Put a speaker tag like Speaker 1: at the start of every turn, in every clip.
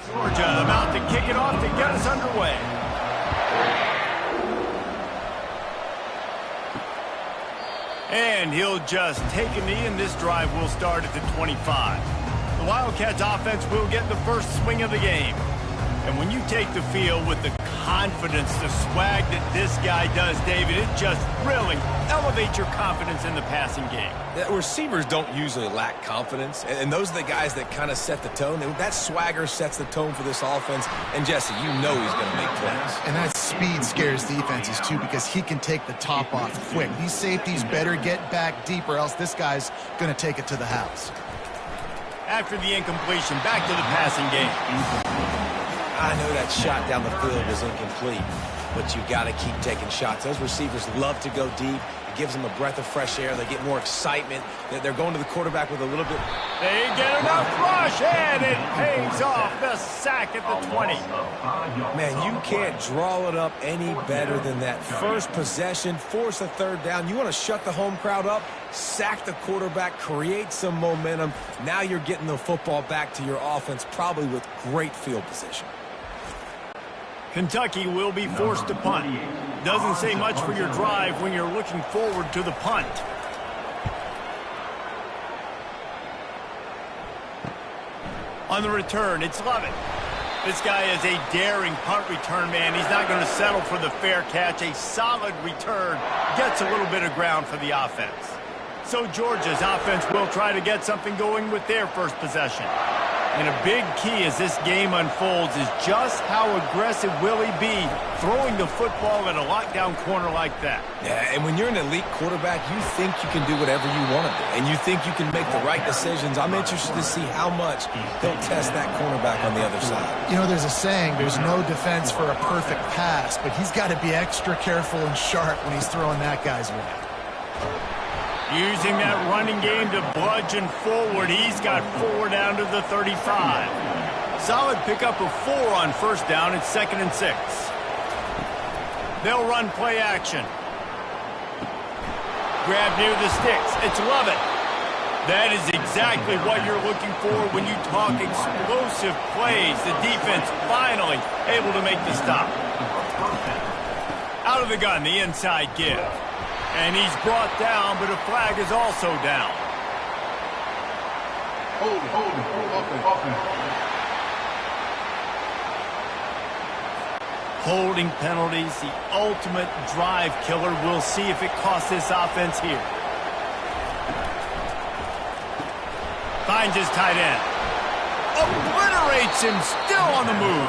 Speaker 1: Georgia about to kick it off to get us underway. And he'll just take a knee, and this drive will start at the 25. The Wildcats offense will get the first swing of the game. And when you take the field with the confidence, the swag that this guy does, David, it just really elevates your confidence in the passing game.
Speaker 2: Receivers don't usually lack confidence, and those are the guys that kind of set the tone. That swagger sets the tone for this offense, and Jesse, you know he's going to make plays.
Speaker 3: And that speed scares defenses, too, because he can take the top off quick. These safeties better get back deep, or else this guy's going to take it to the house.
Speaker 1: After the incompletion, back to the passing game.
Speaker 2: I know that shot down the field was incomplete, but you got to keep taking shots. Those receivers love to go deep. It gives them a breath of fresh air. They get more excitement. They're going to the quarterback with a little bit.
Speaker 1: They get enough rush, and it pays off. The sack at the 20.
Speaker 2: Man, you can't draw it up any better than that. First possession, force a third down. You want to shut the home crowd up, sack the quarterback, create some momentum. Now you're getting the football back to your offense, probably with great field position.
Speaker 1: Kentucky will be forced to punt. Doesn't say much for your drive when you're looking forward to the punt. On the return, it's Lovett. This guy is a daring punt return man. He's not going to settle for the fair catch. A solid return gets a little bit of ground for the offense. So Georgia's offense will try to get something going with their first possession. And a big key as this game unfolds is just how aggressive will he be throwing the football at a lockdown corner like that.
Speaker 2: Yeah, and when you're an elite quarterback, you think you can do whatever you want to do, and you think you can make the right decisions. I'm interested to see how much he'll test that cornerback on the other side.
Speaker 3: You know, there's a saying, there's no defense for a perfect pass, but he's got to be extra careful and sharp when he's throwing that guy's way.
Speaker 1: Using that running game to bludgeon forward. He's got 4 down to the 35. Solid pickup of 4 on first down. It's 2nd and 6. They'll run play action. Grab near the sticks. It's Lovett. That is exactly what you're looking for when you talk explosive plays. The defense finally able to make the stop. Out of the gun, the inside give. And he's brought down, but a flag is also down. Holding penalties, the ultimate drive killer. We'll see if it costs this offense here. Finds his tight end. Obliterates him, still on the move.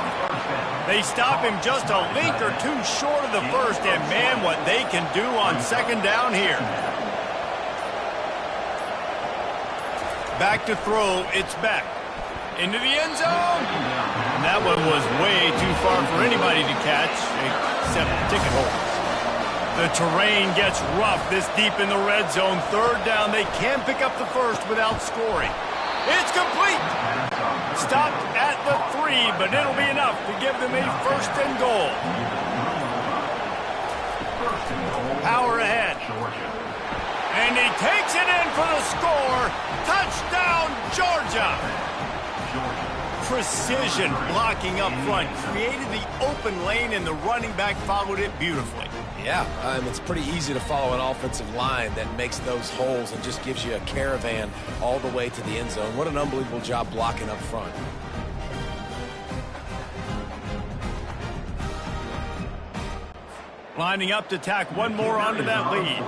Speaker 1: They stop him just a link or two short of the first, and man, what they can do on second down here. Back to throw, it's Beck. Into the end zone. And that one was way too far for anybody to catch, except ticket holders. The terrain gets rough this deep in the red zone. Third down, they can pick up the first without scoring. It's complete. Stopped at the 3, but it'll be enough to give them a 1st and goal. Power ahead. And he takes it in for the score. Touchdown, Georgia. Precision blocking up front. Created the open lane, and the running back followed it beautifully.
Speaker 2: Yeah, it's pretty easy to follow an offensive line that makes those holes and just gives you a caravan all the way to the end zone. What an unbelievable job blocking up front.
Speaker 1: Lining up to tack one more onto that lead.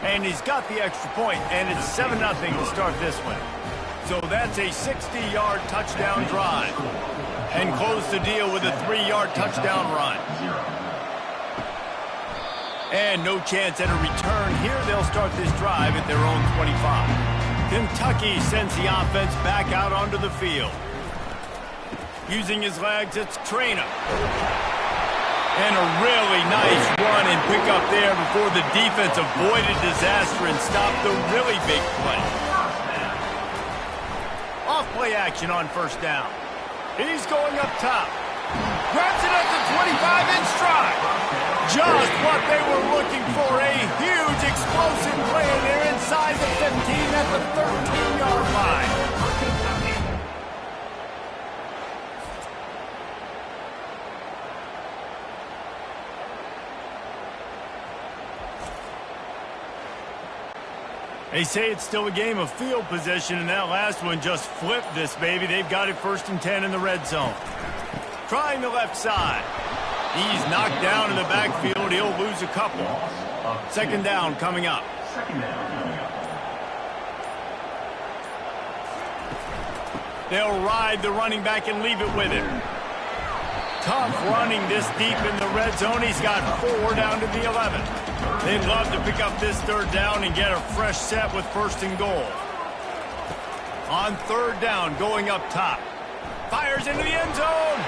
Speaker 1: And he's got the extra point, and it's 7-0 to start this one. So that's a 60-yard touchdown drive. And close the deal with a 3-yard touchdown run. And no chance at a return. Here they'll start this drive at their own 25. Kentucky sends the offense back out onto the field. Using his legs, it's Trainer. And a really nice run and pick up there before the defense avoided disaster and stopped the really big play. Off play action on first down. He's going up top. Grabs it at the 25 in stride. Just what they were looking for. A huge explosive play in there. They say it's still a game of field position, and that last one just flipped this baby. They've got it 1st and 10 in the red zone. Trying the left side. He's knocked down in the backfield. He'll lose a couple. 2nd down coming up. They'll ride the running back and leave it with him. Tough running this deep in the red zone. He's got 4 down to the 11. They'd love to pick up this 3rd down and get a fresh set with 1st and goal. On 3rd down, going up top. Fires into the end zone.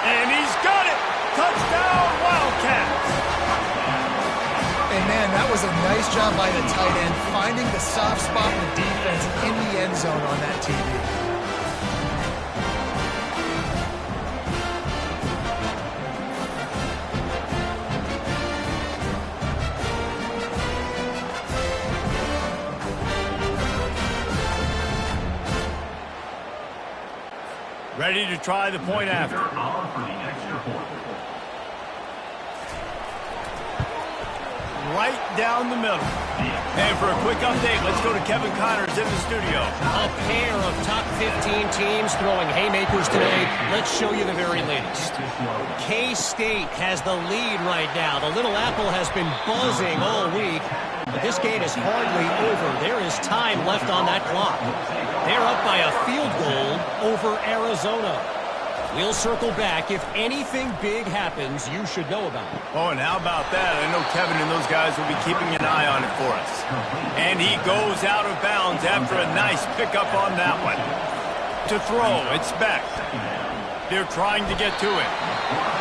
Speaker 1: And he's got it. Touchdown, Wildcats.
Speaker 3: And man, that was a nice job by the tight end, finding the soft spot in the defense in the end zone on that TV.
Speaker 1: Ready to try the point after. Right down the middle. And for a quick update, let's go to Kevin Connors in the studio.
Speaker 4: A pair of top 15 teams throwing haymakers today. Let's show you the very latest. K-State has the lead right now. The Little Apple has been buzzing all week, but this game is hardly over. There is time left on that clock. They're up by a field goal over Arizona. We'll circle back. If anything big happens, you should know about it.
Speaker 1: Oh, and how about that? I know Kevin and those guys will be keeping an eye on it for us. And he goes out of bounds after a nice pickup on that one. To throw, it's Beck. They're trying to get to it.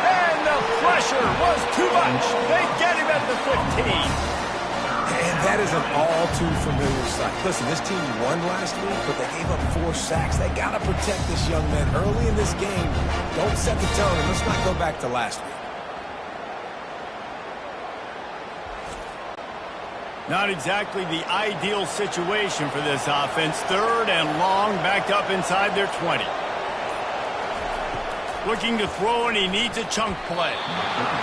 Speaker 1: And the pressure was too much. They get him at the 15.
Speaker 2: And that is an all-too-familiar sight. Listen, this team won last week, but they gave up 4 sacks. They got to protect this young man early in this game. Don't set the tone, and let's not go back to last week.
Speaker 1: Not exactly the ideal situation for this offense. 3rd and long, backed up inside their 20. Looking to throw, and he needs a chunk play.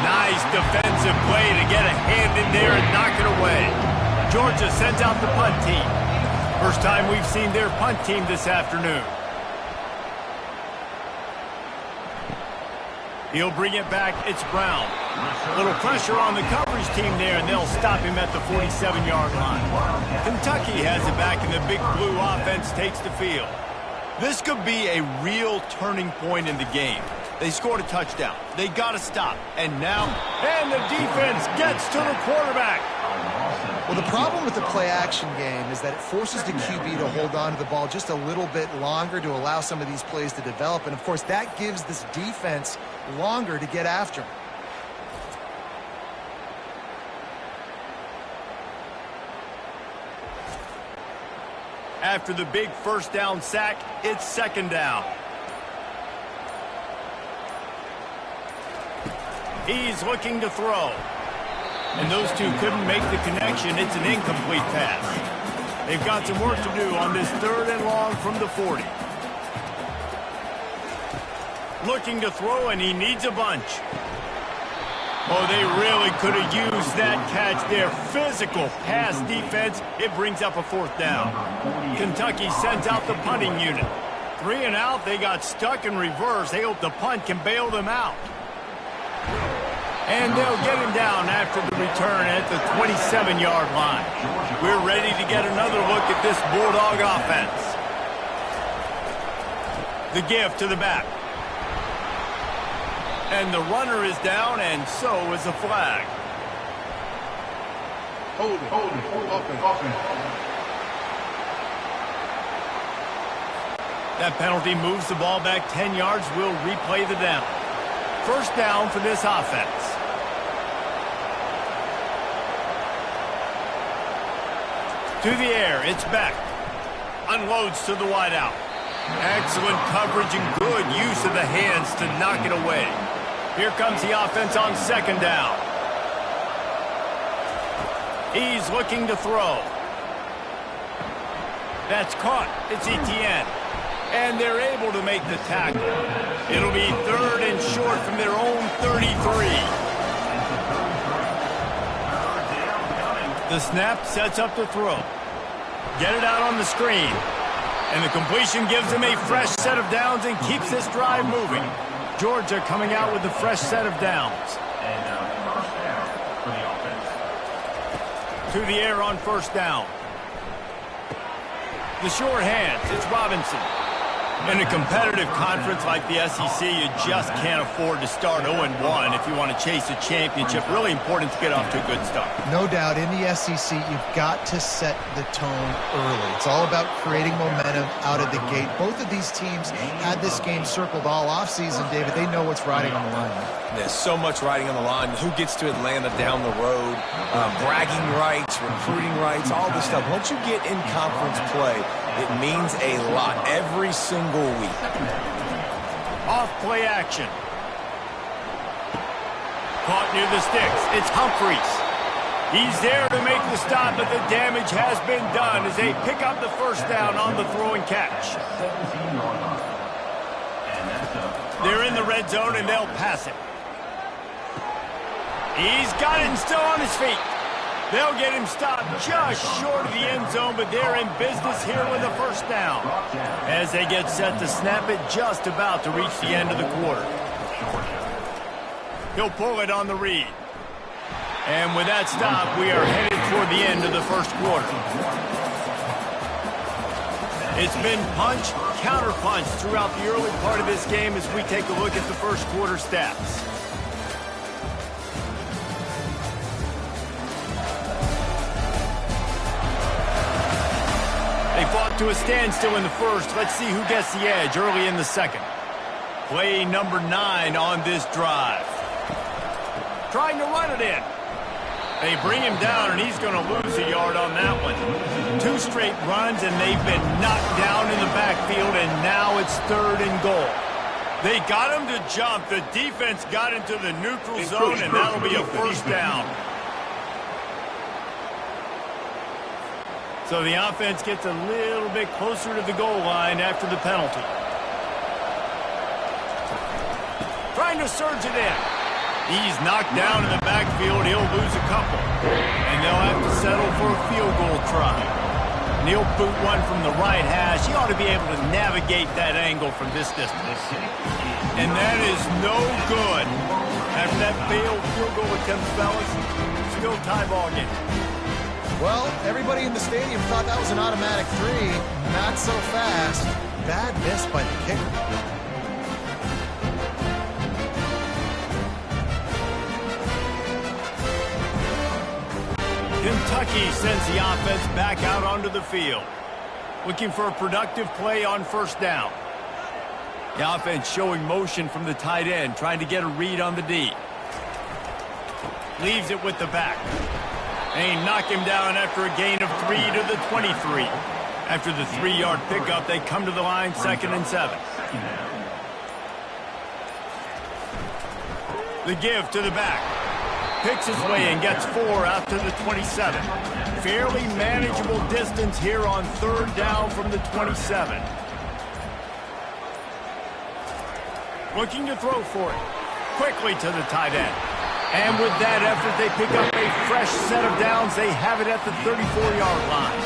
Speaker 1: Nice defensive play to get a hand in there and knock it away. Georgia sends out the punt team. First time we've seen their punt team this afternoon. He'll bring it back. It's Brown. Little pressure on the coverage team there, and they'll stop him at the 47-yard line. Kentucky has it back, and the Big Blue offense takes the field. This could be a real turning point in the game. They scored a touchdown. They got to stop. And now, and the defense gets to the quarterback.
Speaker 3: Well, the problem with the play-action game is that it forces the QB to hold on to the ball just a little bit longer to allow some of these plays to develop. And, of course, that gives this defense longer to get after him.
Speaker 1: After the big 1st down sack, it's 2nd down. He's looking to throw. And those two couldn't make the connection. It's an incomplete pass. They've got some work to do on this 3rd and long from the 40. Looking to throw, and he needs a bunch. Oh, they really could have used that catch there. Physical pass defense. It brings up a 4th down. Kentucky sends out the punting unit. 3 and out. They got stuck in reverse. They hope the punt can bail them out. And they'll get him down after the return at the 27-yard line. We're ready to get another look at this Bulldog offense. The give to the back. And the runner is down, and so is the flag.
Speaker 5: Hold it. Offense.
Speaker 1: That penalty moves the ball back 10 yards. We'll replay the down. 1st down for this offense. To the air, it's Beck. Unloads to the wideout. Excellent coverage and good use of the hands to knock it away. Here comes the offense on 2nd down. He's looking to throw. That's caught. It's Etienne. And they're able to make the tackle. It'll be 3rd and short from their own 33. The snap sets up the throw. Get it out on the screen. And the completion gives him a fresh set of downs and keeps this drive moving. Georgia coming out with a fresh set of downs.
Speaker 5: First down for the offense.
Speaker 1: To the air on first down. The short hands, it's Robinson. In a competitive conference like the SEC, you just can't afford to start 0-1 if you want to chase a championship. Really important to get off to a good start.
Speaker 3: No doubt, in the SEC, you've got to set the tone early. It's all about creating momentum out of the gate. Both of these teams had this game circled all offseason, David. They know what's riding on the line.
Speaker 2: There's so much riding on the line. Who gets to Atlanta down the road? Bragging rights, recruiting rights, all this stuff. Once you get in conference play, it means a lot every single week.
Speaker 1: Off play action. Caught near the sticks. It's Humphreys. He's there to make the stop, but the damage has been done as they pick up the first down on the throw and catch. They're in the red zone, and they'll pass it. He's got it and still on his feet. They'll get him stopped just short of the end zone, but they're in business here with a first down. As they get set to snap it, just about to reach the end of the quarter. He'll pull it on the read. And with that stop, we are headed toward the end of the first quarter. It's been punch, counter-punch throughout the early part of this game as we take a look at the first quarter stats. They fought to a standstill in the first. Let's see who gets the edge early in the second. Play number 9 on this drive. Trying to run it in. They bring him down, and he's going to lose a yard on that one. 2 straight runs, and they've been knocked down in the backfield, and now it's 3rd and goal. They got him to jump. The defense got into the neutral zone, and that'll be a first down. So the offense gets a little bit closer to the goal line after the penalty. Trying to surge it in. He's knocked down in the backfield. He'll lose a couple. And they'll have to settle for a field goal try. And he'll boot one from the right hash. He ought to be able to navigate that angle from this distance. And that is no good. After that failed field goal attempt, fellas, still tie ball game.
Speaker 3: Well, everybody in the stadium thought that was an automatic 3. Not so fast. Bad miss by the kicker.
Speaker 1: Kentucky sends the offense back out onto the field. Looking for a productive play on first down. The offense showing motion from the tight end, trying to get a read on the D. Leaves it with the back. They knock him down after a gain of 3 to the 23. After the 3-yard pickup, they come to the line 2nd and 7. The give to the back. Picks his way and gets 4 out to the 27. Fairly manageable distance here on 3rd down from the 27. Looking to throw for it. Quickly to the tight end. And with that effort, they pick up a fresh set of downs. They have it at the 34-yard line.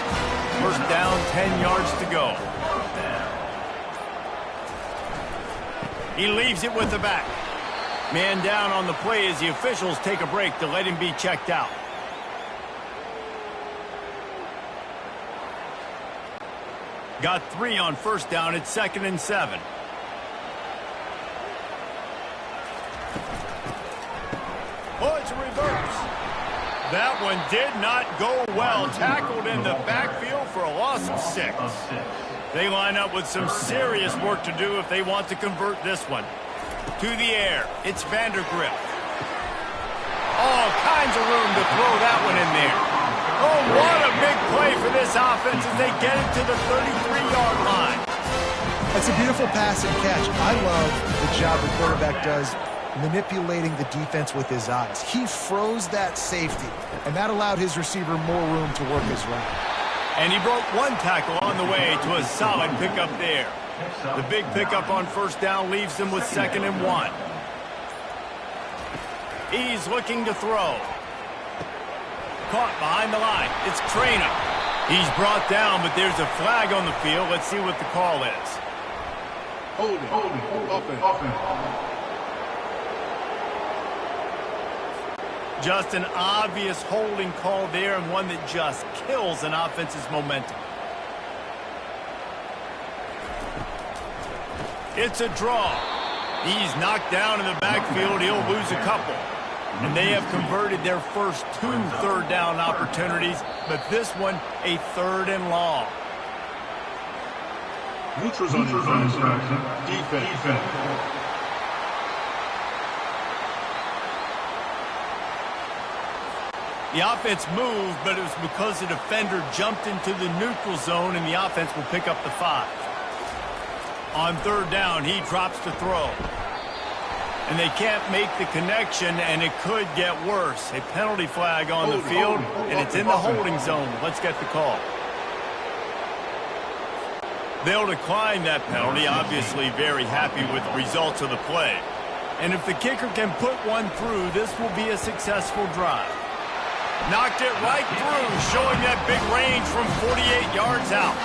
Speaker 1: First down, 10 yards to go. He leaves it with the back. Man down on the play as the officials take a break to let him be checked out. Got 3 on first down. It's 2nd and 7. Oh, it's a reverse. That one did not go well. Tackled in the backfield for a loss of 6. They line up with some serious work to do if they want to convert this one. To the air, it's Vandergrift. All kinds of room to throw that one in there. Oh, what a big play for this offense as they get it to the 33-yard line.
Speaker 3: That's a beautiful pass and catch. I love the job the quarterback does manipulating the defense with his eyes. He froze that safety, and that allowed his receiver more room to work his route.
Speaker 1: And he broke 1 tackle on the way to a solid pickup there. The big pickup on first down leaves them with 2nd and 1. He's looking to throw. Caught behind the line. It's Traynor. He's brought down, but there's a flag on the field. Let's see what the call is.
Speaker 6: Holding, offense.
Speaker 1: Just an obvious holding call there, and one that just kills an offense's momentum. It's a draw. He's knocked down in the backfield. He'll lose a couple. And they have converted their first 2 third down opportunities, but this one a 3rd and long.
Speaker 6: Neutrals on defense.
Speaker 1: The offense moved, but it was because the defender jumped into the neutral zone, and the offense will pick up the 5. On 3rd down, he drops to throw. And they can't make the connection, and it could get worse. A penalty flag on the field, and it's in the holding zone. Let's get the call. They'll decline that penalty, obviously very happy with the results of the play. And if the kicker can put one through, this will be a successful drive. Knocked it right through, showing that big range from 48 yards out.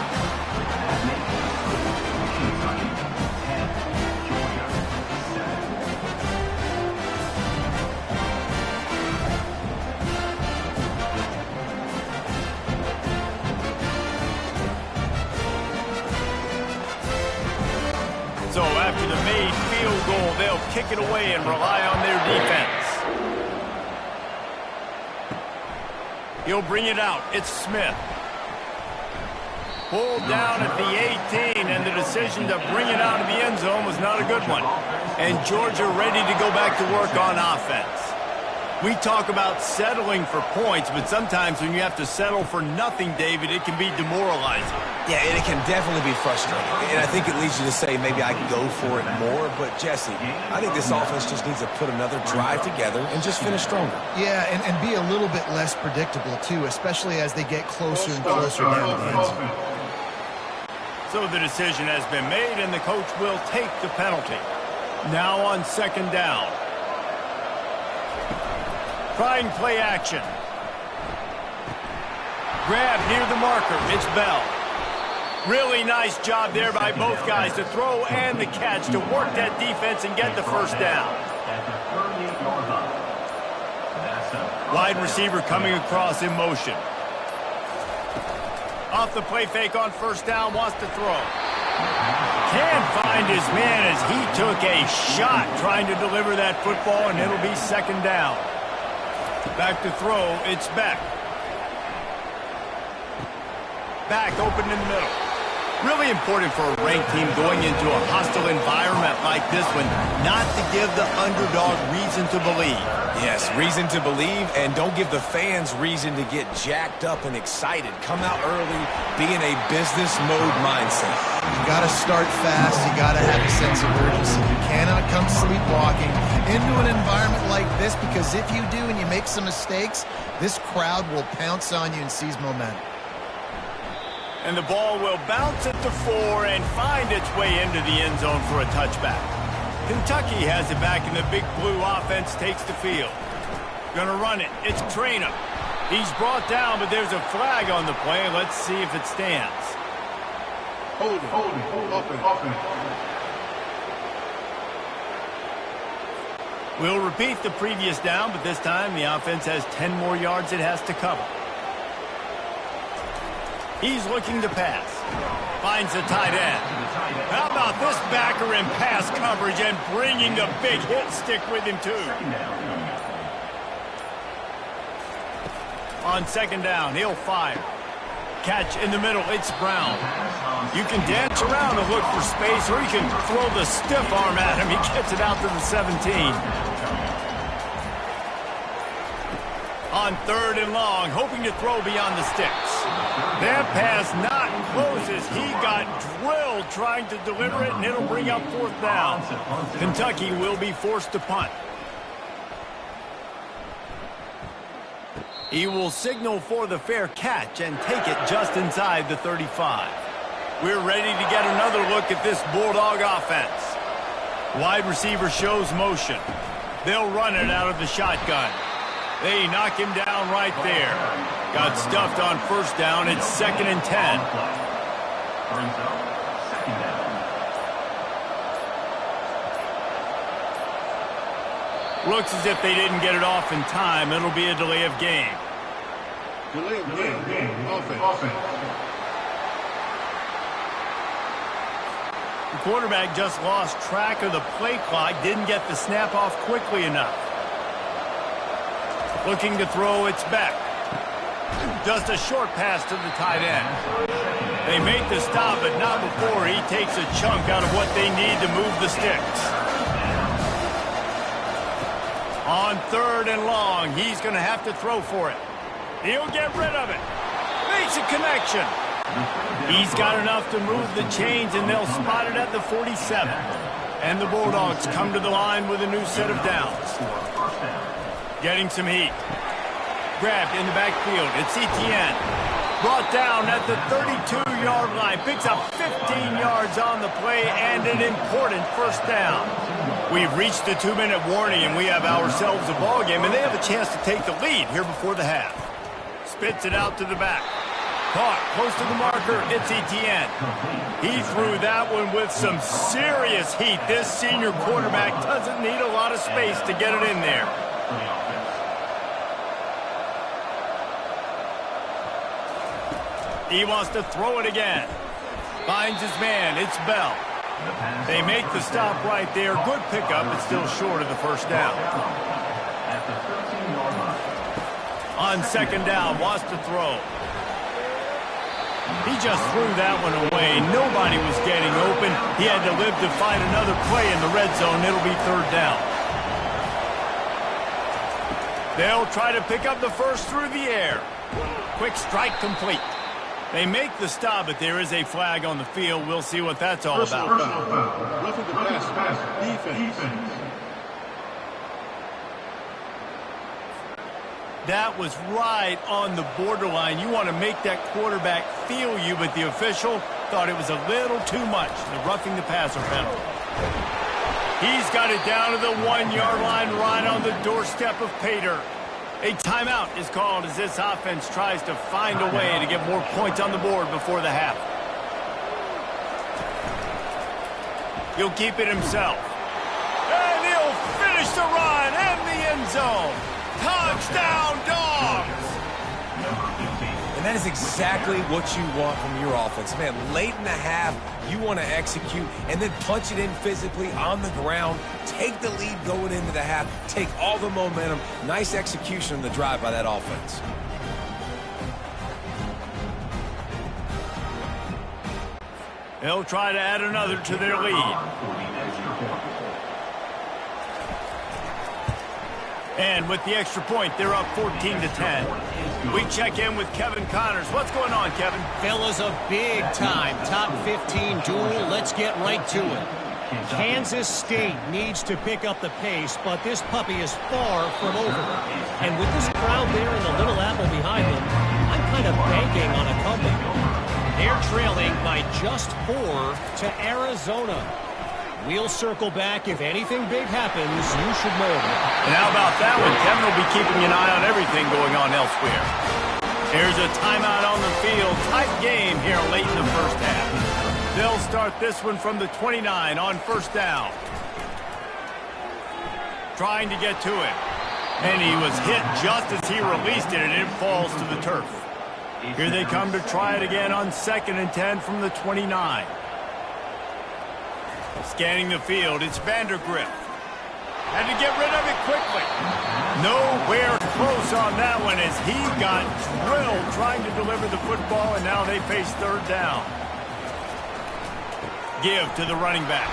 Speaker 1: So after the made field goal, they'll kick it away and rely on their defense. He'll bring it out. It's Smith. Pulled down at the 18, and the decision to bring it out of the end zone was not a good one. And Georgia ready to go back to work on offense. We talk about settling for points, but sometimes when you have to settle for nothing, David, it can be demoralizing.
Speaker 2: Yeah, and it can definitely be frustrating. And I think it leads you to say maybe I can go for it more. But, Jesse, I think this offense just needs to put another drive together and just finish stronger.
Speaker 3: Yeah, and be a little bit less predictable, too, especially as they get closer and closer down to the end zone.
Speaker 1: So the decision has been made, and the coach will take the penalty. Now on 2nd down. Trying play action. Grab near the marker. It's Bell. Really nice job there by both guys to throw and the catch to work that defense and get the 1st down. Wide receiver coming across in motion. Off the play fake on 1st down, wants to throw. Can't find his man as he took a shot trying to deliver that football, and it'll be 2nd down. Back to throw, it's Beck. Back open in the middle. Really important for a ranked team going into a hostile environment like this one, not to give the underdog reason to believe.
Speaker 2: Yes, reason to believe, and don't give the fans reason to get jacked up and excited. Come out early, be in a business mode mindset.
Speaker 3: You got to start fast. You got to have a sense of urgency. You cannot come sleepwalking into an environment like this, because if you do and you make some mistakes, this crowd will pounce on you and seize momentum.
Speaker 1: And the ball will bounce it to 4 and find its way into the end zone for a touchback. Kentucky has it back, and the big blue offense takes the field. Gonna run it. It's Traynor. He's brought down, but there's a flag on the play. Let's see if it stands.
Speaker 6: Holding, offense.
Speaker 1: We'll repeat the previous down, but this time the offense has 10 more yards it has to cover. He's looking to pass. Finds the tight end. How about this backer in pass coverage and bringing the big hit stick with him, too. On 2nd down, he'll fire. Catch in the middle, it's Brown. You can dance around and look for space, or you can throw the stiff arm at him. He gets it out to the 17. On 3rd and long, hoping to throw beyond the sticks. That pass not close as he got drilled trying to deliver it, and it'll bring up 4th down. Kentucky will be forced to punt. He will signal for the fair catch and take it just inside the 35. We're ready to get another look at this Bulldog offense. Wide receiver shows motion. They'll run it out of the shotgun. They knock him down right there. Got stuffed on first down. It's 2nd and 10.
Speaker 5: Brings up 2nd down.
Speaker 1: Looks as if they didn't get it off in time. It'll be a delay of game.
Speaker 6: Delay of game. Offense.
Speaker 1: The quarterback just lost track of the play clock. Didn't get the snap off quickly enough. Looking to throw, it's back. Just a short pass to the tight end. They make the stop, but not before he takes a chunk out of what they need to move the sticks. On 3rd and long, he's going to have to throw for it. He'll get rid of it. Makes a connection. He's got enough to move the chains, and they'll spot it at the 47. And the Bulldogs come to the line with a new set of downs. Getting some heat. Grabbed in the backfield. It's Etienne. Brought down at the 32-yard line. Picks up 15 yards on the play and an important first down. We've reached the 2-minute warning, and we have ourselves a ball game, and they have a chance to take the lead here before the half. Spits it out to the back. Caught close to the marker. It's Etienne. He threw that one with some serious heat. This senior quarterback doesn't need a lot of space to get it in there. He wants to throw it again. Finds his man. It's Bell. They make the stop right there. Good pickup, but still short of the first down. On 2nd down, wants to throw. He just threw that one away. Nobody was getting open. He had to live to fight another play in the red zone. It'll be 3rd down. They'll try to pick up the first through the air. Quick strike complete. They make the stop, but there is a flag on the field. We'll see what that's all about.
Speaker 6: Roughing the pass. Defense.
Speaker 1: That was right on the borderline. You want to make that quarterback feel you, but the official thought it was a little too much. The roughing the passer penalty. He's got it down to the 1-yard line, right on the doorstep of Pater. A timeout is called as this offense tries to find a way to get more points on the board before the half. He'll keep it himself. And he'll finish the run and the end zone. Touchdown, Dogs!
Speaker 2: And that is exactly what you want from your offense. Man, late in the half, you want to execute and then punch it in physically on the ground. Take the lead going into the half. Take all the momentum. Nice execution on the drive by that offense.
Speaker 1: They'll try to add another to their lead. And with the extra point, they're up 14-10. We check in with Kevin Connors. What's going on, Kevin?
Speaker 4: Fellas, a big-time top 15 duel. Let's get right to it. Kansas State needs to pick up the pace, but this puppy is far from over. And with this crowd there and the Little Apple behind them, I'm kind of banking on a comeback. They're trailing by just 4 to Arizona. We'll circle back. If anything big happens, you should know it.
Speaker 1: And how about that one? Kevin will be keeping an eye on everything going on elsewhere. Here's a timeout on the field. Tight game here late in the first half. They'll start this one from the 29 on first down. Trying to get to it. And he was hit just as he released it, and it falls to the turf. Here they come to try it again on 2nd and 10 from the 29. Scanning the field, it's Vandergriff. Had to get rid of it quickly. Nowhere close on that one as he got drilled trying to deliver the football, and now they face 3rd down. Give to the running back.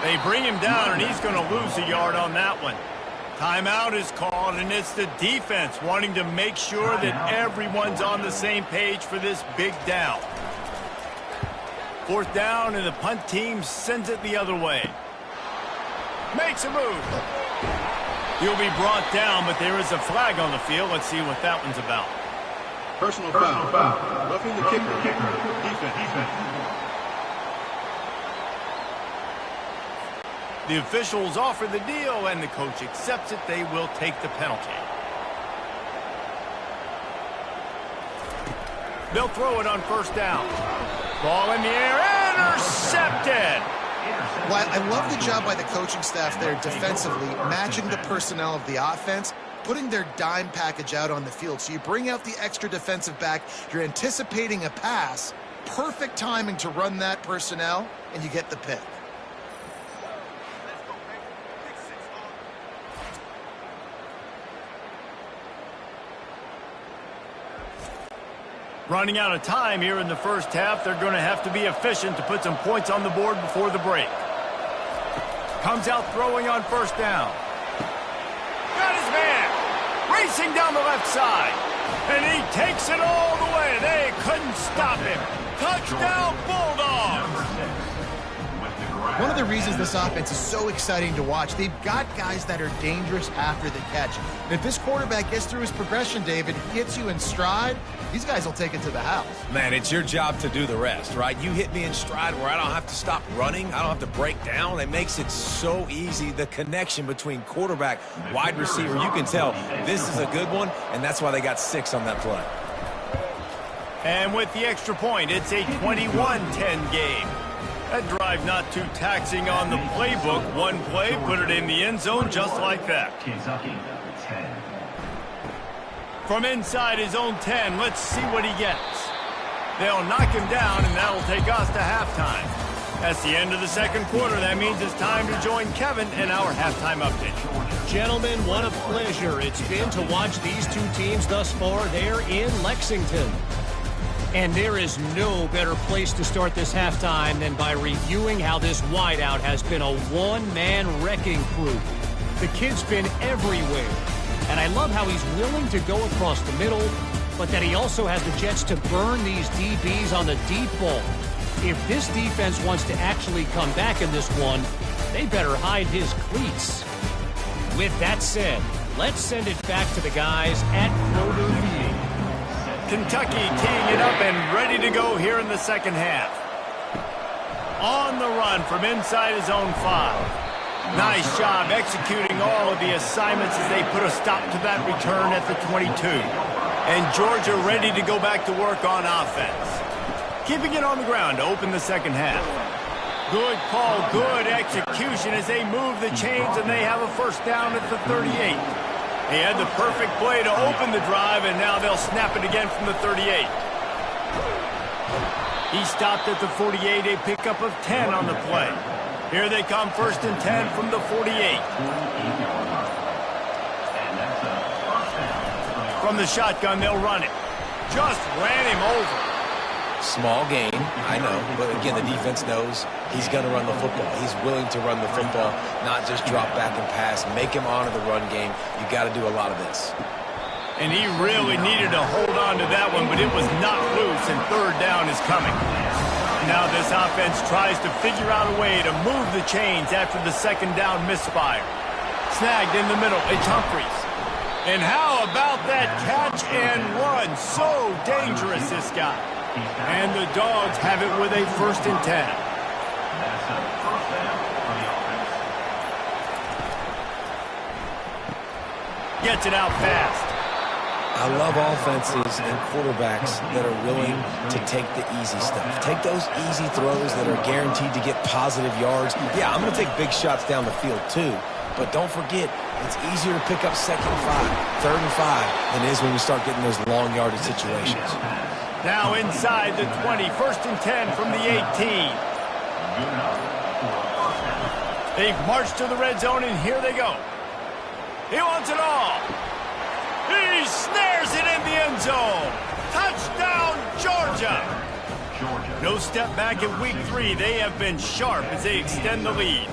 Speaker 1: They bring him down, and he's going to lose a yard on that one. Timeout is called, and it's the defense wanting to make sure that everyone's on the same page for this big down. 4th down, and the punt team sends it the other way. Makes a move. He'll be brought down, but there is a flag on the field. Let's see what that one's about.
Speaker 6: Personal foul. Roughing the kicker. Defense.
Speaker 1: The officials offer the deal, and the coach accepts it. They will take the penalty. They'll throw it on first down. Ball in the air, intercepted.
Speaker 3: Well, I love the job by the coaching staff there defensively, matching the personnel of the offense, putting their dime package out on the field. So you bring out the extra defensive back, you're anticipating a pass, perfect timing to run that personnel, and you get the pick.
Speaker 1: Running out of time here in the first half. They're going to have to be efficient to put some points on the board before the break. Comes out throwing on first down. Got his man. Racing down the left side. And he takes it all the way. They couldn't stop him. Touchdown, Bulldogs.
Speaker 3: One of the reasons this offense is so exciting to watch, they've got guys that are dangerous after the catch. And if this quarterback gets through his progression, David, hits you in stride, these guys will take it to the house.
Speaker 2: Man, it's your job to do the rest, right? You hit me in stride where I don't have to stop running. I don't have to break down. It makes it so easy. The connection between quarterback, wide receiver, you can tell this is a good one, and that's why they got 6 on that play.
Speaker 1: And with the extra point, it's a 21-10 game. That drive not too taxing on the playbook. One play, put it in the end zone just like that.
Speaker 5: Kentucky, 10.
Speaker 1: From inside his own 10, let's see what he gets. They'll knock him down, and that'll take us to halftime. That's the end of the second quarter. That means it's time to join Kevin in our halftime update.
Speaker 4: Gentlemen, what a pleasure it's been to watch these two teams thus far. They're in Lexington. And there is no better place to start this halftime than by reviewing how this wideout has been a one-man wrecking crew. The kid's been everywhere. And I love how he's willing to go across the middle, but that he also has the jets to burn these DBs on the deep ball. If this defense wants to actually come back in this one, they better hide his cleats. With that said, let's send it back to the guys at Kroger Field.
Speaker 1: Kentucky teeing it up and ready to go here in the second half. On the run from inside his own 5. Nice job executing all of the assignments as they put a stop to that return at the 22. And Georgia ready to go back to work on offense. Keeping it on the ground to open the second half. Good call, good execution as they move the chains and they have a first down at the 38. He had the perfect play to open the drive, and now they'll snap it again from the 38. He stopped at the 48, a pickup of 10 on the play. Here they come, first and 10 from the 48. From the shotgun, they'll run it. Just ran him over.
Speaker 2: Small gain, I know, but again, the defense knows he's going to run the football. He's willing to run the football, not just drop back and pass, make him honor the run game. You got to do a lot of this.
Speaker 1: And he really needed to hold on to that one, but it was not loose, and third down is coming. Now this offense tries to figure out a way to move the chains after the second down misfire. Snagged in the middle, it's Humphries. And how about that catch and run? So dangerous, this guy. And the Dogs have it with a first and 10.
Speaker 5: That's a first down for the offense.
Speaker 1: Gets it out fast.
Speaker 2: I love offenses and quarterbacks that are willing to take the easy stuff. Take those easy throws that are guaranteed to get positive yards. Yeah, I'm going to take big shots down the field too, but don't forget, it's easier to pick up second and 5, third and 5 than it is when we start getting those long yardage situations.
Speaker 1: Now inside the 20, first and 10 from the 18. They've marched to the red zone, and here they go. He wants it all. He snares it in the end zone. Touchdown, Georgia. No step back in week 3. They have been sharp as they extend the lead.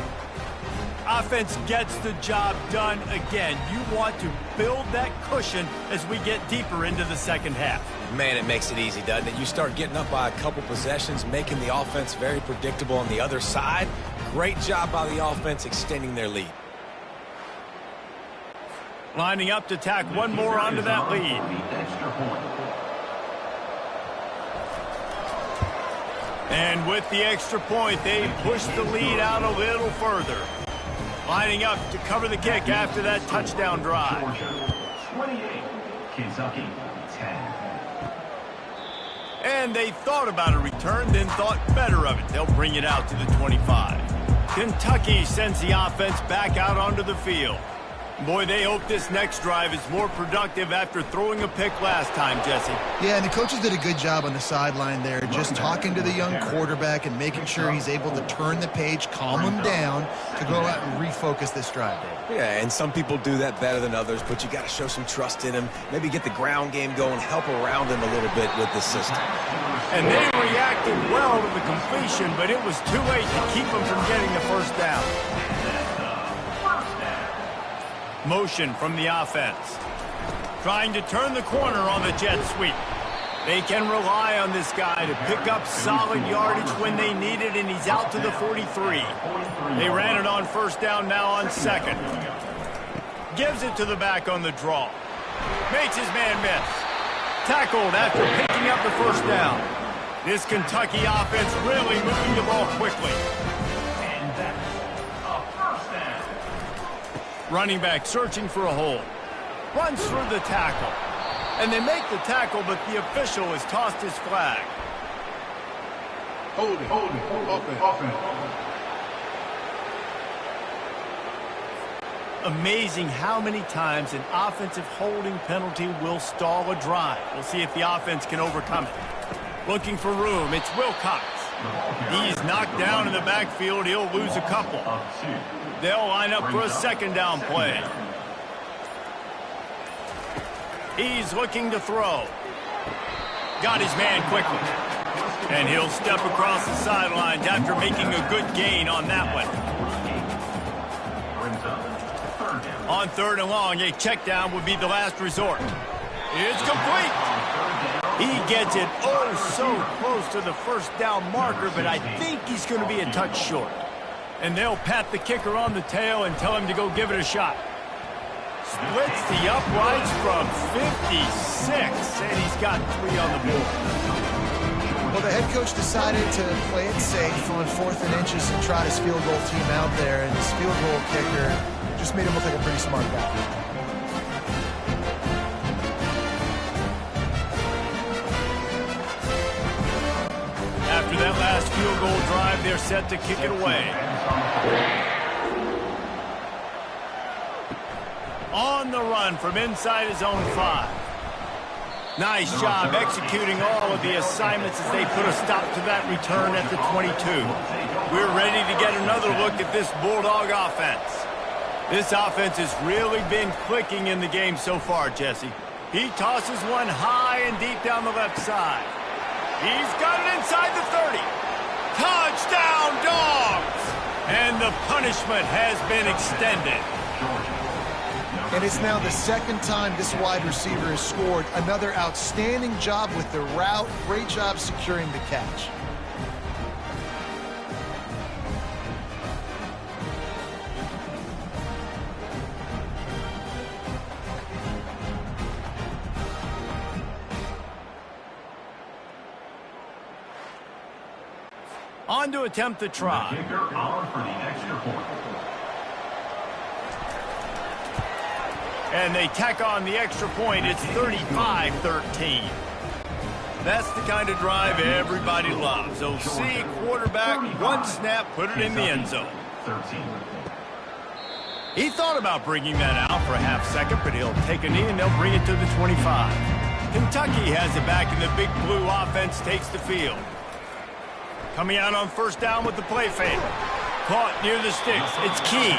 Speaker 1: Offense gets the job done again. You want to build that cushion as we get deeper into the second half.
Speaker 2: Man, it makes it easy, doesn't it? You start getting up by a couple possessions, making the offense very predictable on the other side. Great job by the offense extending their lead.
Speaker 1: Lining up to tack one more onto that lead. And with the extra point, they push the lead out a little further. Lining up to cover the kick after that touchdown drive.
Speaker 5: Georgia, 28. Kentucky, 10.
Speaker 1: And they thought about a return, then thought better of it. They'll bring it out to the 25. Kentucky sends the offense back out onto the field. Boy, they hope this next drive is more productive after throwing a pick last time, Jesse.
Speaker 3: Yeah, and the coaches did a good job on the sideline there, just talking to the young quarterback and making sure he's able to turn the page, calm him down to go out and refocus this drive.
Speaker 2: Yeah, and some people do that better than others, but you got to show some trust in him. Maybe get the ground game going, help around him a little bit with the system.
Speaker 1: And they reacted well to the completion, but it was too late to keep them from getting the first down. Motion from the offense. Trying to turn the corner on the jet sweep. They can rely on this guy to pick up solid yardage when they need it, and he's out to the 43. They ran it on first down, now on second. Gives it to the back on the draw. Makes his man miss. Tackled after picking up the first down. This Kentucky offense really moving the ball quickly. Running back searching for a hole. Runs through the tackle. And they make the tackle, but the official has tossed his flag.
Speaker 6: Holding. Offense.
Speaker 1: Amazing how many times an offensive holding penalty will stall a drive. We'll see if the offense can overcome it. Looking for room, it's Wilcox. He's knocked down in the backfield. He'll lose a couple. They'll line up for a second down play. He's looking to throw. Got his man quickly. And he'll step across the sidelines after making a good gain on that one. On third and long, a check down would be the last resort. It's complete. He gets it so close to the first down marker, but I think he's going to be a touch short. And they'll pat the kicker on the tail and tell him to go give it a shot. Splits the uprights from 56, and he's got 3 on the board.
Speaker 3: Well, the head coach decided to play it safe on 4th and inches and try his field goal team out there, and his field goal kicker just made him look like a pretty smart guy.
Speaker 1: After that last field goal drive, they're set to kick it away. On the run from inside his own 5. Nice job executing all of the assignments as they put a stop to that return at the 22. We're ready to get another look at this Bulldog offense. This offense has really been clicking in the game so far, Jesse. He tosses one high and deep down the left side. He's got it inside the 30. Touchdown, Dogs! And the punishment has been extended.
Speaker 3: And it's now the second time this wide receiver has scored. Another outstanding job with the route. Great job securing the catch.
Speaker 1: On to attempt the try.
Speaker 5: Kicker on for the extra point.
Speaker 1: And they tack on the extra point. It's 35-13. That's the kind of drive everybody loves. OC, quarterback, one snap, put it in the end zone.
Speaker 5: 13.
Speaker 1: He thought about bringing that out for a half second, but he'll take a knee and they'll bring it to the 25. Kentucky has it back, and the big blue offense takes the field. Coming out on first down with the play fake. Caught near the sticks. It's Key.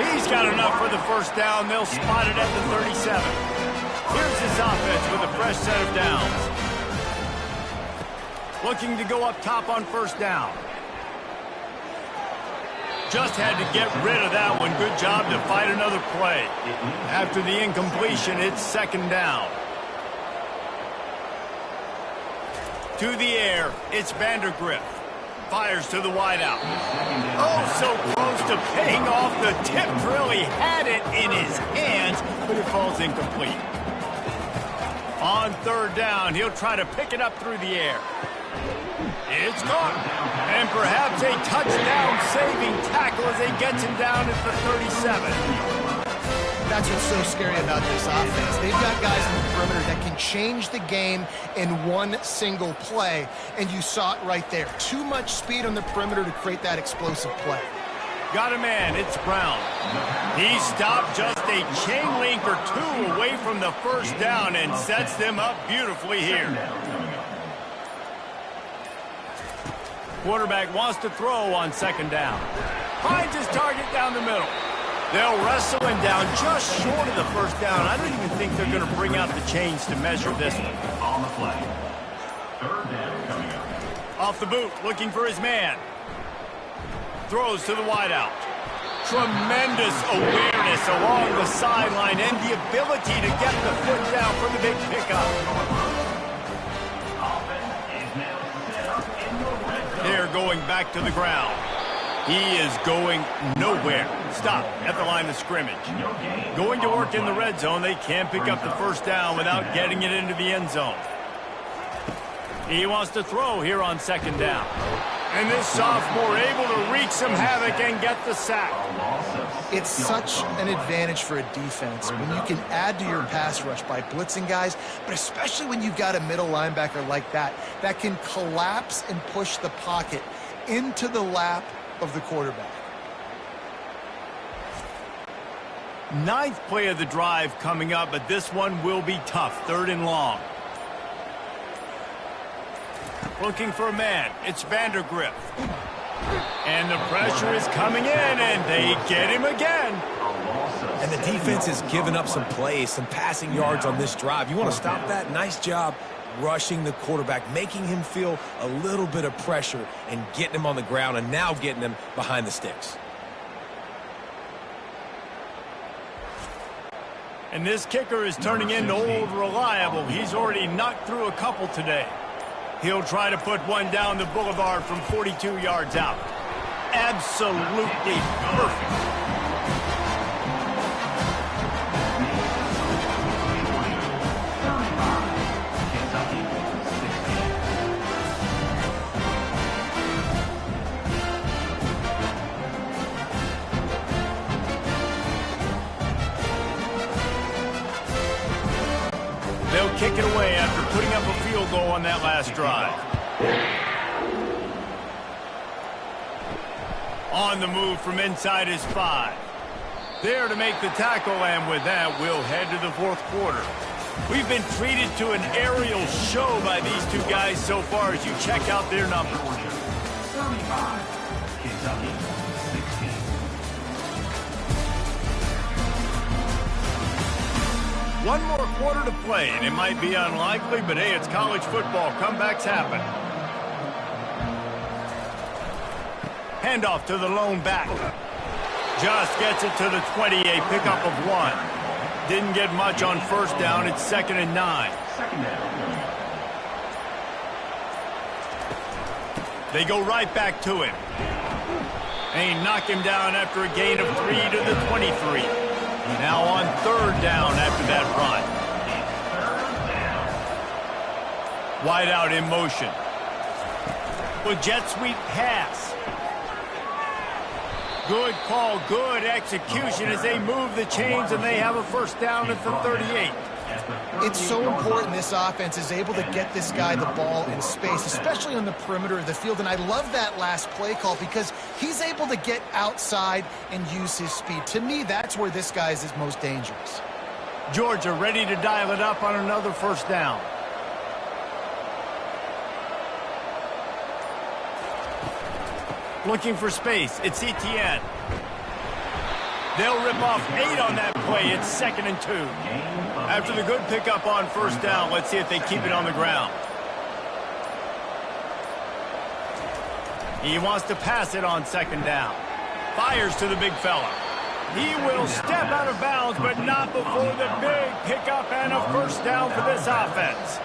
Speaker 1: He's got enough for the first down. They'll spot it at the 37. Here's this offense with a fresh set of downs. Looking to go up top on first down. Just had to get rid of that one. Good job to fight another play. After the incompletion, it's second down. To the air, it's Vandergrift. Fires to the wideout. Oh, so close to paying off the tip drill. He had it in his hands, but it falls incomplete. On third down, he'll try to pick it up through the air. It's caught. And perhaps a touchdown-saving tackle as he gets him down at the 37.
Speaker 3: That's what's so scary about this offense. They've got guys on the perimeter that can change the game in one single play, and you saw it right there. Too much speed on the perimeter to create that explosive play.
Speaker 1: Got a man, it's Brown. He stopped just a chain link or two away from the first down and sets them up beautifully here. Quarterback wants to throw on second down. Finds his target down the middle. They'll wrestle him down just short of the first down. I don't even think they're going to bring out the chains to measure this one.
Speaker 5: On the play. Third down coming up.
Speaker 1: Off the boot, looking for his man. Throws to the wideout. Tremendous awareness along the sideline and the ability to get the foot down for the big pickup. They're going back to the ground. He is going nowhere. Stop at the line of scrimmage. Going to work in the red zone. They can't pick up the first down without getting it into the end zone. He wants to throw here on second down. And this sophomore able to wreak some havoc and get the sack.
Speaker 3: It's such an advantage for a defense when you can add to your pass rush by blitzing guys, but especially when you've got a middle linebacker like that can collapse and push the pocket into the lap of the quarterback.
Speaker 1: Ninth play of the drive coming up, but this one will be tough. Third and long. Looking for a man. It's Vandergriff. And the pressure is coming in, and they get him again.
Speaker 2: And the defense has given up some plays, some passing yards on this drive. You want to stop that? Nice job rushing the quarterback, making him feel a little bit of pressure and getting him on the ground and now getting him behind the sticks.
Speaker 1: And this kicker is turning into old reliable. He's already knocked through a couple today. He'll try to put one down the boulevard from 42 yards out. Absolutely perfect. They'll kick it away after putting up a field goal on that last drive. On the move from inside his 5. There to make the tackle, and with that, we'll head to the fourth quarter. We've been treated to an aerial show by these two guys so far as you check out their numbers.
Speaker 5: 35, Kentucky, 16.
Speaker 1: One more quarter to play, and it might be unlikely, but hey, it's college football. Comebacks happen. Handoff to the lone back. Just gets it to the 20, a pickup of 1. Didn't get much on first down. It's 2nd and 9.
Speaker 5: Second down.
Speaker 1: They go right back to him. They knock him down after a gain of 3 to the 23. Now on third down after that run. Wide out in motion. With jet sweep pass. Good call, good execution as they move the chains and they have a first down at the 38.
Speaker 3: It's so important this offense is able to get this guy the ball in space, especially on the perimeter of the field. And I love that last play call because he's able to get outside and use his speed. To me, that's where this guy is his most dangerous.
Speaker 1: Georgia ready to dial it up on another first down. Looking for space. It's Etienne. They'll rip off 8 on that play. It's 2nd and 2. After the good pickup on first down, let's see if they keep it on the ground. He wants to pass it on second down. Fires to the big fella. He will step out of bounds, but not before the big pickup and a first down for this offense.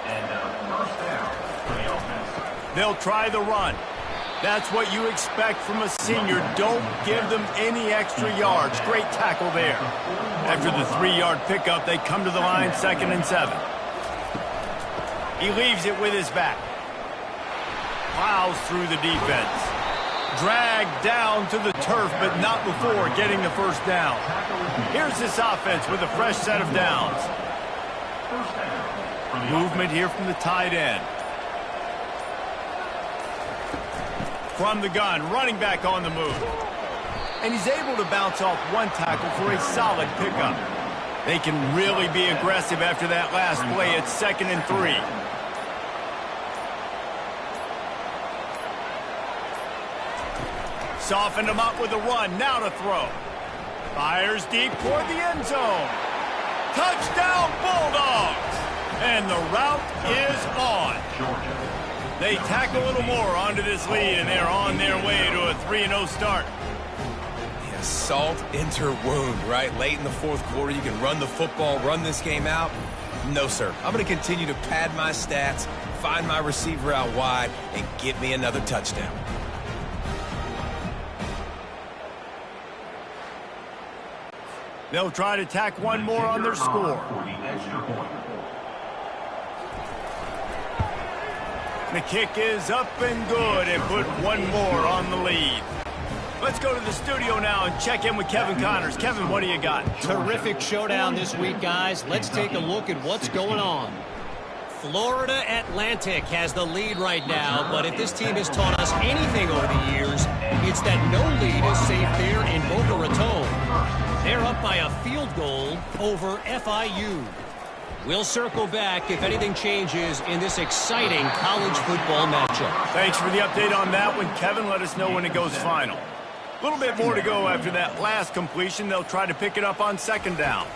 Speaker 5: And first down for the offense.
Speaker 1: They'll try the run. That's what you expect from a senior. Don't give them any extra yards. Great tackle there. After the 3-yard pickup, they come to the line, 2nd and 7. He leaves it with his back. Plows through the defense. Dragged down to the turf, but not before getting the first down. Here's this offense with a fresh set of downs. Movement here from the tight end. From the gun, running back on the move. And he's able to bounce off one tackle for a solid pickup. They can really be aggressive after that last play. It's 2nd and 3. Softened him up with a run. Now to throw. Fires deep toward the end zone. Touchdown, Bulldogs! And the route is on. They tack a little more onto this lead, and they're on their way to a 3-0 start.
Speaker 2: Yeah, salt into wound, right? Late in the fourth quarter, you can run the football, run this game out. No, sir. I'm going to continue to pad my stats, find my receiver out wide, and get me another touchdown.
Speaker 1: They'll try to tack one more on their score. The kick is up and good and put one more on the lead. Let's go to the studio now and check in with Kevin Connors. Kevin, what do you got?
Speaker 4: Terrific showdown this week, guys. Let's take a look at what's going on. Florida Atlantic has the lead right now, but if this team has taught us anything over the years, it's that no lead is safe there in Boca Raton. They're up by a field goal over FIU. We'll circle back if anything changes in this exciting college football matchup.
Speaker 1: Thanks for the update on that one, Kevin. Let us know when it goes final. A little bit more to go after that last completion. They'll try to pick it up on 2nd down.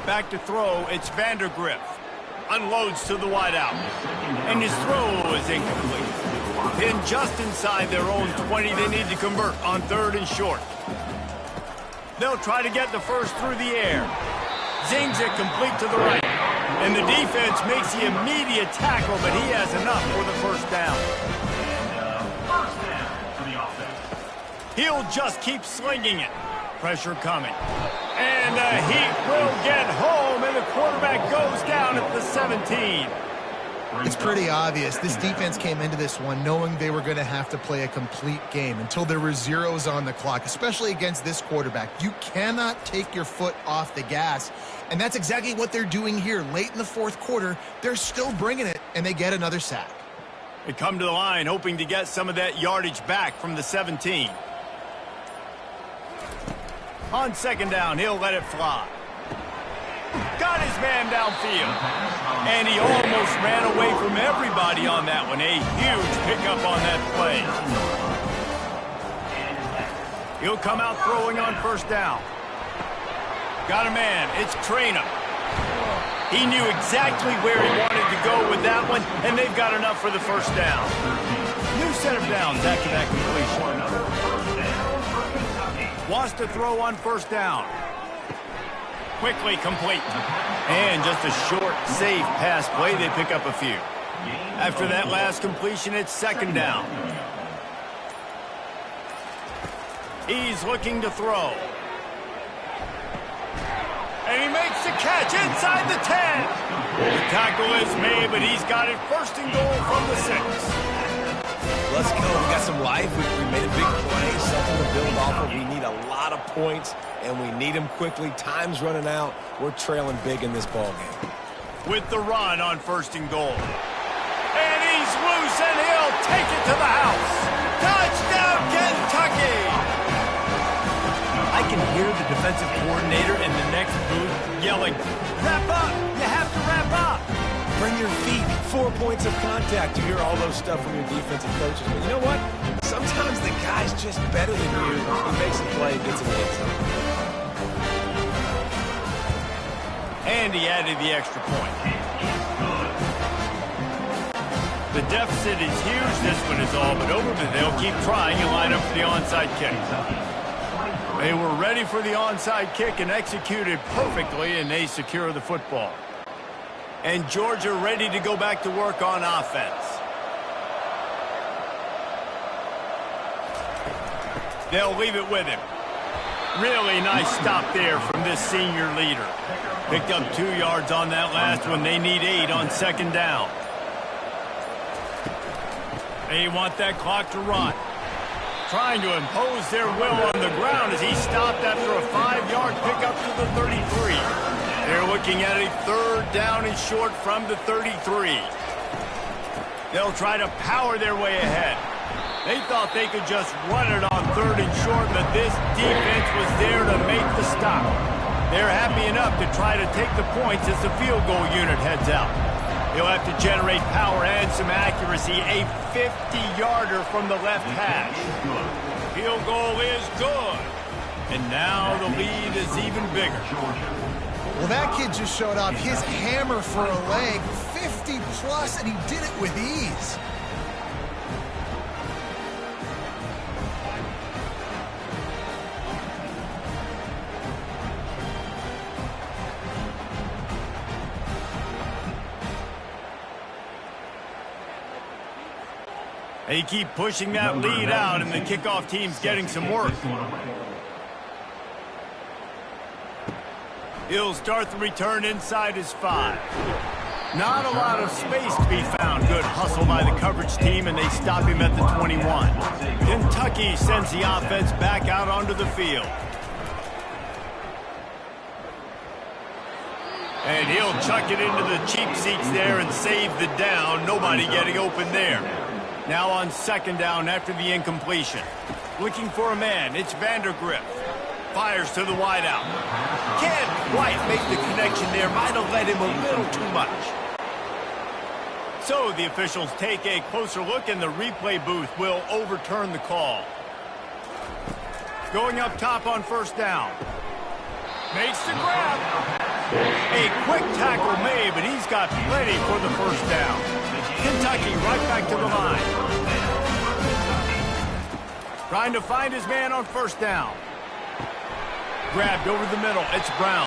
Speaker 1: Back to throw, it's Vandergriff. Unloads to the wideout. And his throw is incomplete. Then just inside their own 20, they need to convert on 3rd and short. They'll try to get the first through the air. Zings it complete to the right. And the defense makes the immediate tackle, but he has enough for the first down.
Speaker 5: First down for the offense.
Speaker 1: He'll just keep slinging it. Pressure coming. And the Heat will get home, and the quarterback goes down at the 17.
Speaker 3: It's pretty obvious. This defense came into this one knowing they were going to have to play a complete game until there were zeros on the clock, especially against this quarterback. You cannot take your foot off the gas, and that's exactly what they're doing here. Late in the fourth quarter, they're still bringing it, and they get another sack.
Speaker 1: They come to the line hoping to get some of that yardage back from the 17. On 2nd down, he'll let it fly. Got his man downfield. And he almost ran away from everybody on that one. A huge pickup on that play. He'll come out throwing on 1st down. Got a man. It's Traina. He knew exactly where he wanted to go with that one, and they've got enough for the first down. New set of downs after that completion. Wants to throw on 1st down. Quickly complete. And just a short, safe pass play. They pick up a few. After that last completion, it's 2nd down. He's looking to throw. And he makes the catch inside the 10. The tackle is made, but he's got it 1st and goal from the 6.
Speaker 2: Let's go. We got some life. We made a big play, something to build off of. We need a lot of points, and we need them quickly. Time's running out. We're trailing big in this ball game.
Speaker 1: With the run on 1st and goal. And he's loose, and he'll take it to the house. Touchdown, Kentucky! I can hear the defensive coordinator in the next booth yelling, "Wrap up! You have to wrap up!"
Speaker 2: Bring your feet. 4 points of contact. You hear all those stuff from your defensive coaches. But you know what? Sometimes the guy's just better than you. He makes a play and gets it in.
Speaker 1: And he added the extra point. The deficit is huge. This one is all but over, but they'll keep trying and line up for the onside kick. They were ready for the onside kick and executed perfectly, and they secure the football. And Georgia ready to go back to work on offense. They'll leave it with him. Really nice stop there from this senior leader. Picked up 2 yards on that last one. They need 8 on 2nd down. They want that clock to run. trying to impose their will on the ground as he stopped after a 5-yard pickup to the 33. They're looking at a 3rd down and short from the 33. They'll try to power their way ahead. They thought they could just run it on 3rd and short, but this defense was there to make the stop. They're happy enough to try to take the points as the field goal unit heads out. He'll have to generate power and some accuracy. A 50-yarder from the left hash. Field goal is good. And now the lead is even bigger.
Speaker 3: Well, that kid just showed off his hammer for a leg. 50-plus, and he did it with ease.
Speaker 1: They keep pushing that lead out, and the kickoff team's getting some work. He'll start the return inside his 5. Not a lot of space to be found. Good hustle by the coverage team, and they stop him at the 21. Kentucky sends the offense back out onto the field. And he'll chuck it into the cheap seats there and save the down. Nobody getting open there. Now on 2nd down after the incompletion. Looking for a man. It's Vandergrift. Fires to the wideout. Can't quite make the connection there. Might have led him a little too much. So the officials take a closer look, and the replay booth will overturn the call. Going up top on 1st down. Makes the grab. A quick tackle made, but he's got plenty for the 1st down. Kentucky right back to the line. Trying to find his man on 1st down. Grabbed over the middle. It's Brown.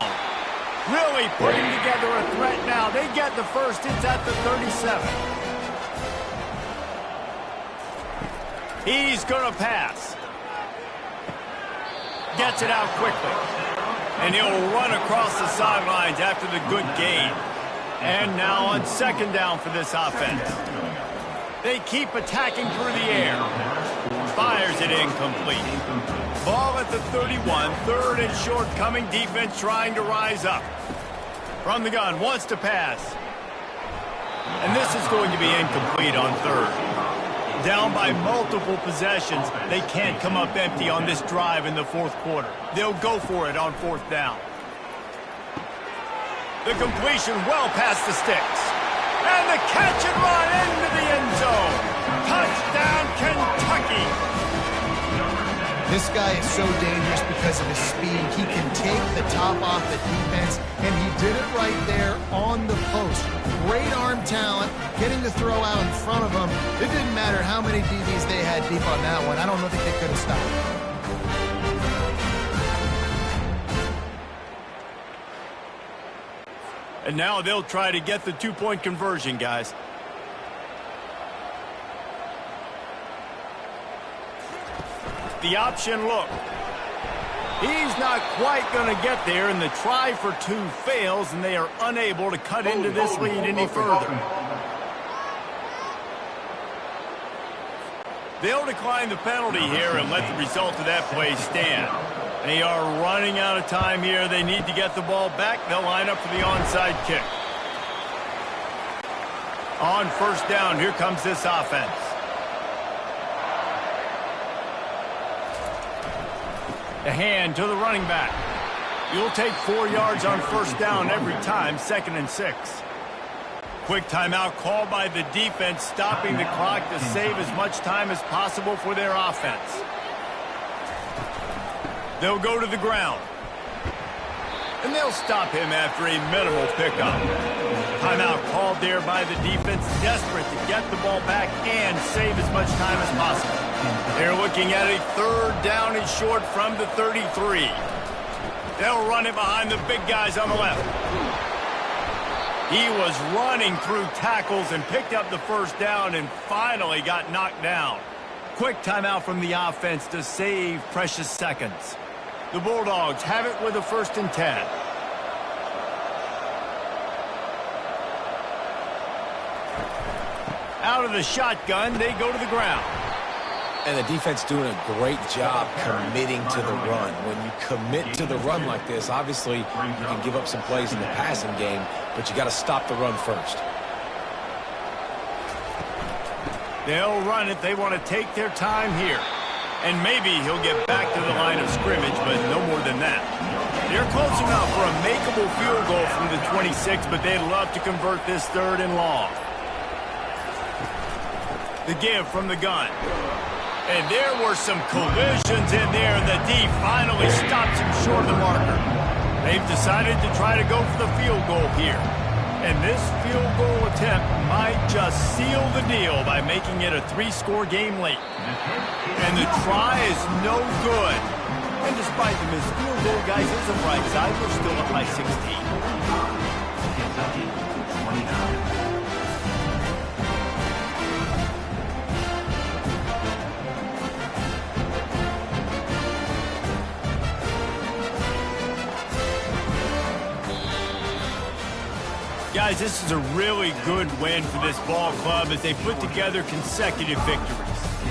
Speaker 1: Really putting together a threat now. They get the 1st. It's at the 37. He's going to pass. Gets it out quickly. And he'll run across the sidelines after the good gain. And now on 2nd down for this offense. They keep attacking through the air. Fires it incomplete. Ball at the 31. 3rd and short coming. Defense trying to rise up. From the gun. Wants to pass. And this is going to be incomplete on 3rd. Down by multiple possessions. They can't come up empty on this drive in the 4th quarter. They'll go for it on 4th down. The completion well past the sticks. And the catch and run into the end zone. Touchdown, Kentucky.
Speaker 3: This guy is so dangerous because of his speed. He can take the top off the defense, and he did it right there on the post. Great arm talent, getting the throw out in front of him. It didn't matter how many DBs they had deep on that one. I don't think they could have stopped it.
Speaker 1: And now they'll try to get the 2-point conversion, guys. The option look. He's not quite going to get there, and the try for 2 fails, and they are unable to cut into this lead any further. They'll decline the penalty here and let the result of that play stand. They are running out of time here. They need to get the ball back. They'll line up for the onside kick. On 1st down, here comes this offense. The hand to the running back. You'll take 4 yards on 1st down every time, 2nd and 6. Quick timeout called by the defense, stopping the clock to save as much time as possible for their offense. They'll go to the ground. And they'll stop him after a minimal pickup. Timeout called there by the defense, desperate to get the ball back and save as much time as possible. They're looking at a 3rd down and short from the 33. They'll run it behind the big guys on the left. He was running through tackles and picked up the 1st down and finally got knocked down. Quick timeout from the offense to save precious seconds. The Bulldogs have it with a 1st and 10. Out of the shotgun, they go to the ground.
Speaker 2: And the defense doing a great job committing to the run. When you commit to the run like this, obviously you can give up some plays in the passing game, but you got to stop the run first.
Speaker 1: They'll run it. They want to take their time here. And maybe he'll get back to the line of scrimmage, but no more than that. They're close enough for a makeable field goal from the 26, but they'd love to convert this 3rd and long. The give from the gun. And there were some collisions in there. The D finally stops him short of the marker. They've decided to try to go for the field goal here. And this field goal attempt might just seal the deal by making it a 3-score game late. And the try is no good. And despite the missed field goal, guys, there's a bright side. We're still up by 16.
Speaker 5: Kentucky 29.
Speaker 1: Guys, this is a really good win for this ball club as they put together consecutive victories.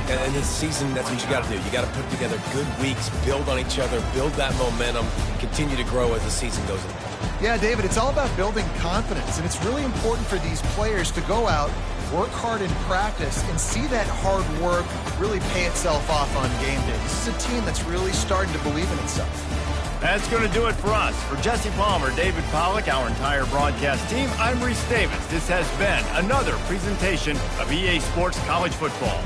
Speaker 2: And this season, that's what you got to do. You got to put together good weeks, build on each other, build that momentum, continue to grow as the season goes on.
Speaker 3: Yeah, David, it's all about building confidence, and it's really important for these players to go out, work hard in practice, and see that hard work really pay itself off on game day. This is a team that's really starting to believe in itself.
Speaker 1: That's going to do it for us. For Jesse Palmer, David Pollack, our entire broadcast team, I'm Reese Davis. This has been another presentation of EA Sports College Football.